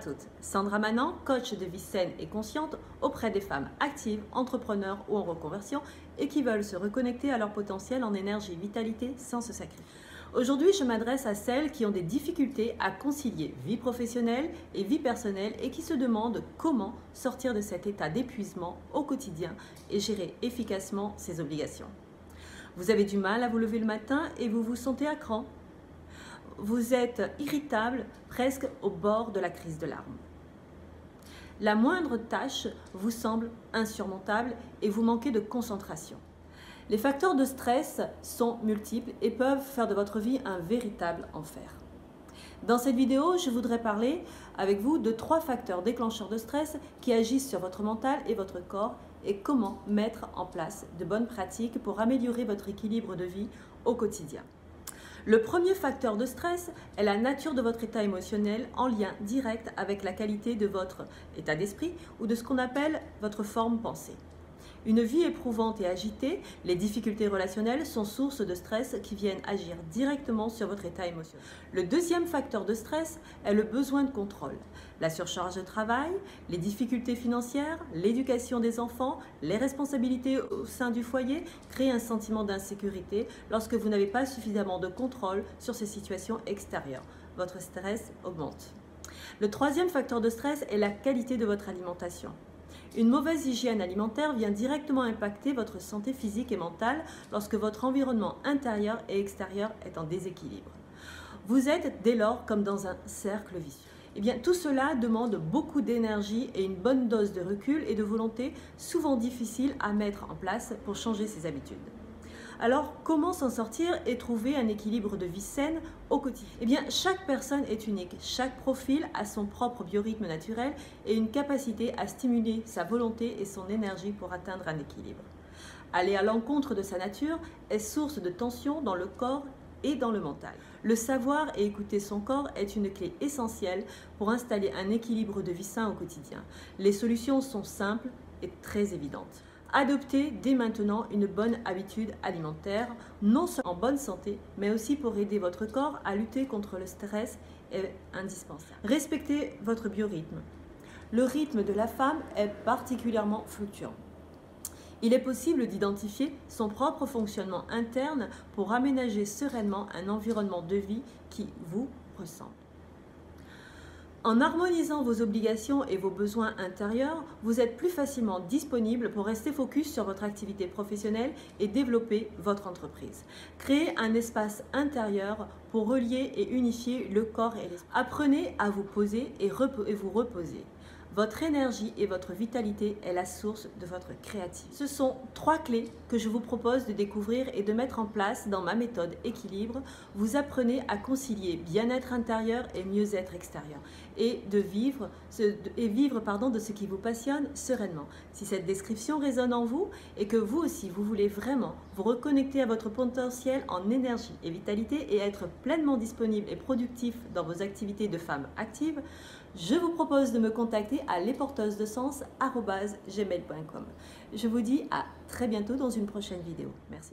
toutes, Sandra Manant, coach de vie saine et consciente auprès des femmes actives, entrepreneurs ou en reconversion et qui veulent se reconnecter à leur potentiel en énergie et vitalité sans se sacrifier. Aujourd'hui, je m'adresse à celles qui ont des difficultés à concilier vie professionnelle et vie personnelle et qui se demandent comment sortir de cet état d'épuisement au quotidien et gérer efficacement ses obligations. Vous avez du mal à vous lever le matin et vous vous sentez à cran. Vous êtes irritable, presque au bord de la crise de larmes. La moindre tâche vous semble insurmontable et vous manquez de concentration. Les facteurs de stress sont multiples et peuvent faire de votre vie un véritable enfer. Dans cette vidéo, je voudrais parler avec vous de 3 facteurs déclencheurs de stress qui agissent sur votre mental et votre corps et comment mettre en place de bonnes pratiques pour améliorer votre équilibre de vie au quotidien. Le premier facteur de stress est la nature de votre état émotionnel en lien direct avec la qualité de votre état d'esprit ou de ce qu'on appelle votre forme pensée. Une vie éprouvante et agitée, les difficultés relationnelles sont source de stress qui viennent agir directement sur votre état émotionnel. Le deuxième facteur de stress est le besoin de contrôle. La surcharge de travail, les difficultés financières, l'éducation des enfants, les responsabilités au sein du foyer créent un sentiment d'insécurité lorsque vous n'avez pas suffisamment de contrôle sur ces situations extérieures. Votre stress augmente. Le troisième facteur de stress est la qualité de votre alimentation. Une mauvaise hygiène alimentaire vient directement impacter votre santé physique et mentale lorsque votre environnement intérieur et extérieur est en déséquilibre. Vous êtes dès lors comme dans un cercle vicieux. Eh bien, tout cela demande beaucoup d'énergie et une bonne dose de recul et de volonté, souvent difficile à mettre en place pour changer ses habitudes. Alors, comment s'en sortir et trouver un équilibre de vie saine au quotidien? Eh bien, chaque personne est unique. Chaque profil a son propre biorhythme naturel et une capacité à stimuler sa volonté et son énergie pour atteindre un équilibre. Aller à l'encontre de sa nature est source de tension dans le corps et dans le mental. Le savoir et écouter son corps est une clé essentielle pour installer un équilibre de vie sain au quotidien. Les solutions sont simples et très évidentes. Adoptez dès maintenant une bonne habitude alimentaire, non seulement en bonne santé, mais aussi pour aider votre corps à lutter contre le stress est indispensable. Respectez votre biorhythme. Le rythme de la femme est particulièrement fluctuant. Il est possible d'identifier son propre fonctionnement interne pour aménager sereinement un environnement de vie qui vous ressemble. En harmonisant vos obligations et vos besoins intérieurs, vous êtes plus facilement disponible pour rester focus sur votre activité professionnelle et développer votre entreprise. Créez un espace intérieur pour relier et unifier le corps et l'esprit. Apprenez à vous poser et vous reposer. Votre énergie et votre vitalité est la source de votre créativité. Ce sont 3 clés que je vous propose de découvrir et de mettre en place dans ma méthode équilibre. Vous apprenez à concilier bien-être intérieur et mieux-être extérieur et de vivre de ce qui vous passionne sereinement. Si cette description résonne en vous et que vous aussi vous voulez vraiment vous reconnecter à votre potentiel en énergie et vitalité et être pleinement disponible et productif dans vos activités de femme active, je vous propose de me contacter à lesporteusedesens@gmail.com. Je vous dis à très bientôt dans une prochaine vidéo. Merci.